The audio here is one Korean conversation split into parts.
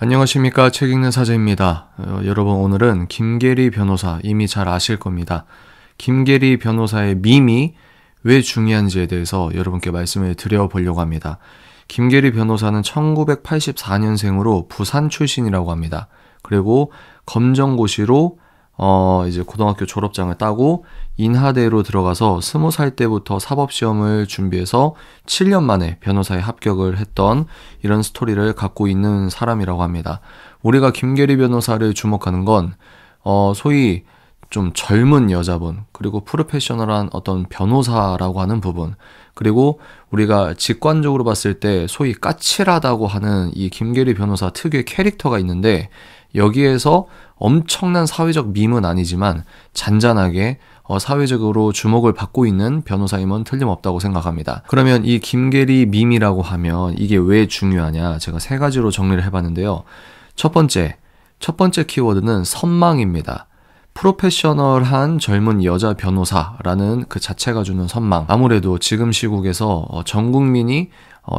안녕하십니까. 책 읽는 사제입니다. 여러분, 오늘은 김계리 변호사, 이미 잘 아실 겁니다. 김계리 변호사의 밈이 왜 중요한지에 대해서 여러분께 말씀을 드려보려고 합니다. 김계리 변호사는 1984년생으로 부산 출신이라고 합니다. 그리고 검정고시로 이제 고등학교 졸업장을 따고 인하대로 들어가서 20살 때부터 사법시험을 준비해서 7년 만에 변호사에 합격을 했던 이런 스토리를 갖고 있는 사람이라고 합니다. 우리가 김계리 변호사를 주목하는 건 소위 좀 젊은 여자분, 그리고 프로페셔널한 어떤 변호사라고 하는 부분, 그리고 우리가 직관적으로 봤을 때 소위 까칠하다고 하는 이 김계리 변호사 특유의 캐릭터가 있는데, 여기에서 엄청난 사회적 밈은 아니지만 잔잔하게 사회적으로 주목을 받고 있는 변호사임은 틀림없다고 생각합니다. 그러면 이 김계리 밈이라고 하면 이게 왜 중요하냐, 제가 3가지로 정리를 해봤는데요. 첫 번째 키워드는 선망입니다. 프로페셔널한 젊은 여자 변호사라는 그 자체가 주는 선망. 아무래도 지금 시국에서 전 국민이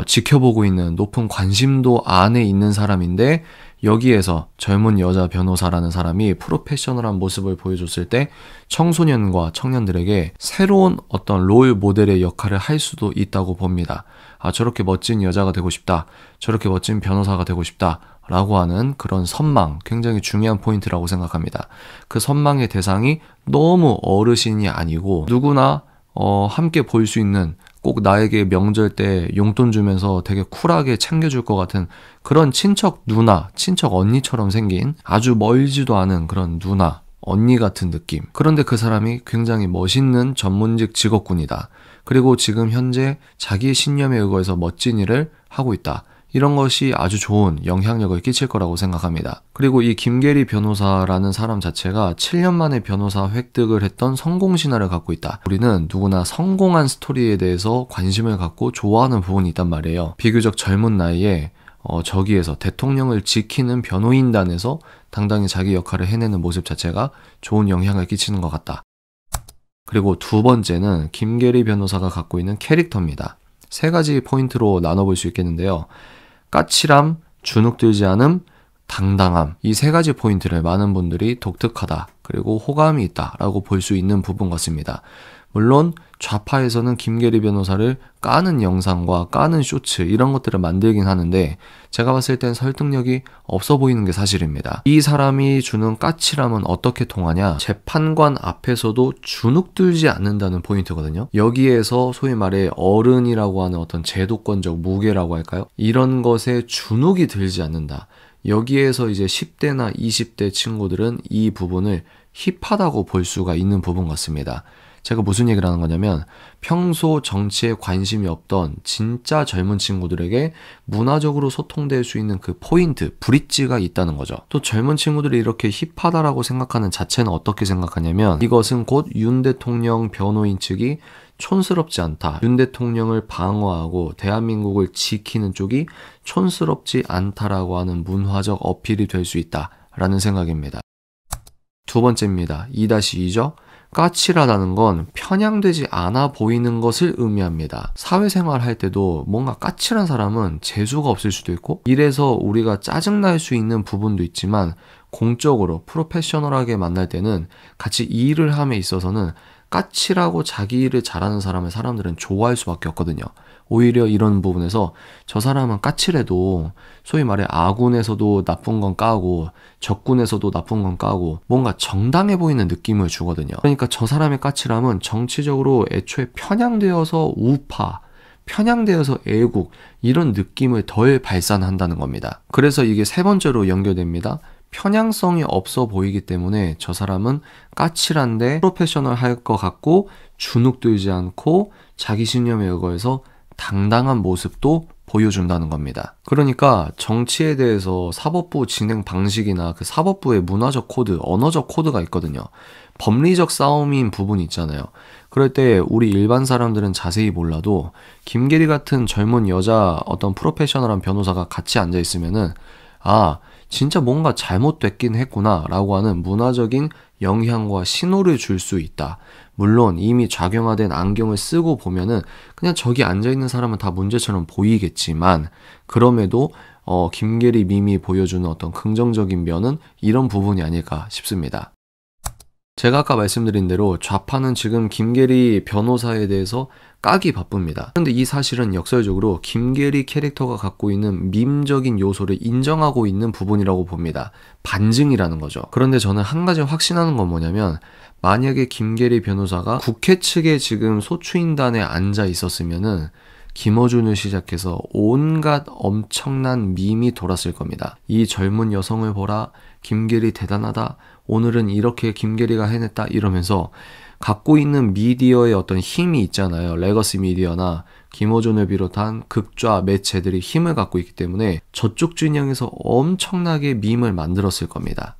지켜보고 있는 높은 관심도 안에 있는 사람인데, 여기에서 젊은 여자 변호사라는 사람이 프로페셔널한 모습을 보여줬을 때 청소년과 청년들에게 새로운 어떤 롤 모델의 역할을 할 수도 있다고 봅니다. 저렇게 멋진 여자가 되고 싶다, 저렇게 멋진 변호사가 되고 싶다 라고 하는 그런 선망, 굉장히 중요한 포인트라고 생각합니다. 그 선망의 대상이 너무 어르신이 아니고 누구나 함께 볼 수 있는, 꼭 나에게 명절 때 용돈 주면서 되게 쿨하게 챙겨줄 것 같은 그런 친척 누나, 친척 언니처럼 생긴 아주 멀지도 않은 그런 누나, 언니 같은 느낌. 그런데 그 사람이 굉장히 멋있는 전문직 직업군이다. 그리고 지금 현재 자기의 신념에 의거해서 멋진 일을 하고 있다. 이런 것이 아주 좋은 영향력을 끼칠 거라고 생각합니다. 그리고 이 김계리 변호사라는 사람 자체가 7년 만에 변호사 획득을 했던 성공신화를 갖고 있다. 우리는 누구나 성공한 스토리에 대해서 관심을 갖고 좋아하는 부분이 있단 말이에요. 비교적 젊은 나이에 저기에서 대통령을 지키는 변호인단에서 당당히 자기 역할을 해내는 모습 자체가 좋은 영향을 끼치는 것 같다. 그리고 두 번째는 김계리 변호사가 갖고 있는 캐릭터입니다. 3가지 포인트로 나눠볼 수 있겠는데요. 까칠함, 주눅들지 않음, 당당함. 이 3가지 포인트를 많은 분들이 독특하다, 그리고 호감이 있다라고 볼 수 있는 부분 같습니다. 물론 좌파에서는 김계리 변호사를 까는 영상과 까는 쇼츠 이런 것들을 만들긴 하는데, 제가 봤을 땐 설득력이 없어 보이는 게 사실입니다. 이 사람이 주는 까칠함은 어떻게 통하냐, 재판관 앞에서도 주눅들지 않는다는 포인트거든요. 여기에서 소위 말해 어른이라고 하는 어떤 제도권적 무게라고 할까요? 이런 것에 주눅이 들지 않는다. 여기에서 이제 10대나 20대 친구들은 이 부분을 힙하다고 볼 수가 있는 부분 같습니다. 제가 무슨 얘기를 하는 거냐면, 평소 정치에 관심이 없던 진짜 젊은 친구들에게 문화적으로 소통될 수 있는 그 포인트, 브릿지가 있다는 거죠. 또 젊은 친구들이 이렇게 힙하다라고 생각하는 자체는 어떻게 생각하냐면, 이것은 곧 윤 대통령 변호인 측이 촌스럽지 않다, 윤 대통령을 방어하고 대한민국을 지키는 쪽이 촌스럽지 않다라고 하는 문화적 어필이 될 수 있다라는 생각입니다. 두 번째입니다. 2-2죠. 까칠하다는 건 편향되지 않아 보이는 것을 의미합니다. 사회생활 할 때도 뭔가 까칠한 사람은 재수가 없을 수도 있고, 이래서 우리가 짜증날 수 있는 부분도 있지만, 공적으로 프로페셔널하게 만날 때는 같이 일을 함에 있어서는 까칠하고 자기 일을 잘하는 사람을 사람들은 좋아할 수밖에 없거든요. 오히려 이런 부분에서 저 사람은 까칠해도 소위 말해 아군에서도 나쁜 건 까고 적군에서도 나쁜 건 까고 뭔가 정당해 보이는 느낌을 주거든요. 그러니까 저 사람의 까칠함은 정치적으로 애초에 편향되어서 우파, 편향되어서 애국, 이런 느낌을 덜 발산한다는 겁니다. 그래서 이게 3번째로 연결됩니다. 편향성이 없어 보이기 때문에 저 사람은 까칠한데 프로페셔널 할 것 같고 주눅들지 않고 자기 신념에 의거해서 당당한 모습도 보여준다는 겁니다. 그러니까 정치에 대해서 사법부 진행 방식이나 그 사법부의 문화적 코드, 언어적 코드가 있거든요. 법리적 싸움인 부분이 있잖아요. 그럴 때 우리 일반 사람들은 자세히 몰라도 김계리 같은 젊은 여자 어떤 프로페셔널한 변호사가 같이 앉아 있으면은 진짜 뭔가 잘못됐긴 했구나 라고 하는 문화적인 영향과 신호를 줄 수 있다. 물론 이미 작용화된 안경을 쓰고 보면은 그냥 저기 앉아있는 사람은 다 문제처럼 보이겠지만, 그럼에도 김계리 밈이 보여주는 어떤 긍정적인 면은 이런 부분이 아닐까 싶습니다. 제가 아까 말씀드린 대로 좌파는 지금 김계리 변호사에 대해서 까기 바쁩니다. 그런데 이 사실은 역설적으로 김계리 캐릭터가 갖고 있는 밈적인 요소를 인정하고 있는 부분이라고 봅니다. 반증이라는 거죠. 그런데 저는 한 가지 확신하는 건 뭐냐면, 만약에 김계리 변호사가 국회 측에 지금 소추인단에 앉아 있었으면은 김어준을 시작해서 온갖 엄청난 밈이 돌았을 겁니다. 이 젊은 여성을 보라, 김계리 대단하다, 오늘은 이렇게 김계리가 해냈다, 이러면서 갖고 있는 미디어의 어떤 힘이 있잖아요. 레거시 미디어나 김어준을 비롯한 극좌 매체들이 힘을 갖고 있기 때문에 저쪽 진영에서 엄청나게 밈을 만들었을 겁니다.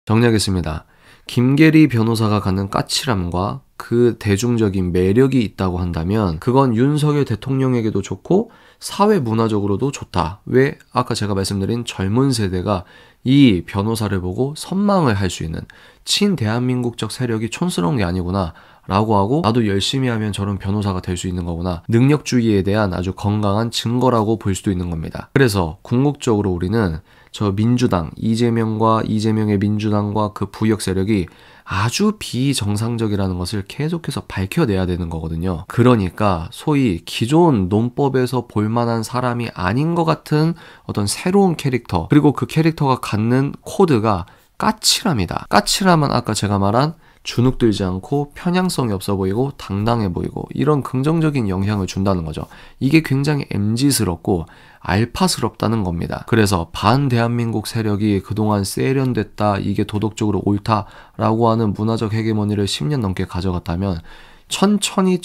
정리하겠습니다. 김계리 변호사가 갖는 까칠함과 그 대중적인 매력이 있다고 한다면 그건 윤석열 대통령에게도 좋고 사회 문화적으로도 좋다. 왜? 아까 제가 말씀드린 젊은 세대가 이 변호사를 보고 선망을 할 수 있는, 친대한민국적 세력이 촌스러운 게 아니구나 라고 하고, 나도 열심히 하면 저런 변호사가 될 수 있는 거구나, 능력주의에 대한 아주 건강한 증거라고 볼 수도 있는 겁니다. 그래서 궁극적으로 우리는 저 민주당, 이재명과 이재명의 민주당과 그 부역 세력이 아주 비정상적이라는 것을 계속해서 밝혀내야 되는 거거든요. 그러니까 소위 기존 논법에서 볼만한 사람이 아닌 것 같은 어떤 새로운 캐릭터, 그리고 그 캐릭터가 갖는 코드가 까칠함이다. 까칠함은 아까 제가 말한 주눅들지 않고 편향성이 없어 보이고 당당해 보이고 이런 긍정적인 영향을 준다는 거죠. 이게 굉장히 MZ스럽고 알파스럽다는 겁니다. 그래서 반대한민국 세력이 그동안 세련됐다, 이게 도덕적으로 옳다라고 하는 문화적 헤게모니를 10년 넘게 가져갔다면 천천히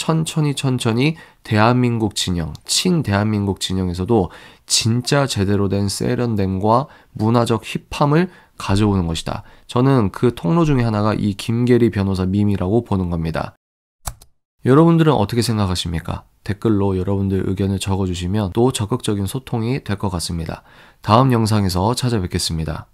대한민국 진영, 친대한민국 진영에서도 진짜 제대로 된 세련됨과 문화적 힙함을 가져오는 것이다. 저는 그 통로 중에 하나가 이 김계리 변호사 밈이라고 보는 겁니다. 여러분들은 어떻게 생각하십니까? 댓글로 여러분들 의견을 적어주시면 또 적극적인 소통이 될 것 같습니다. 다음 영상에서 찾아뵙겠습니다.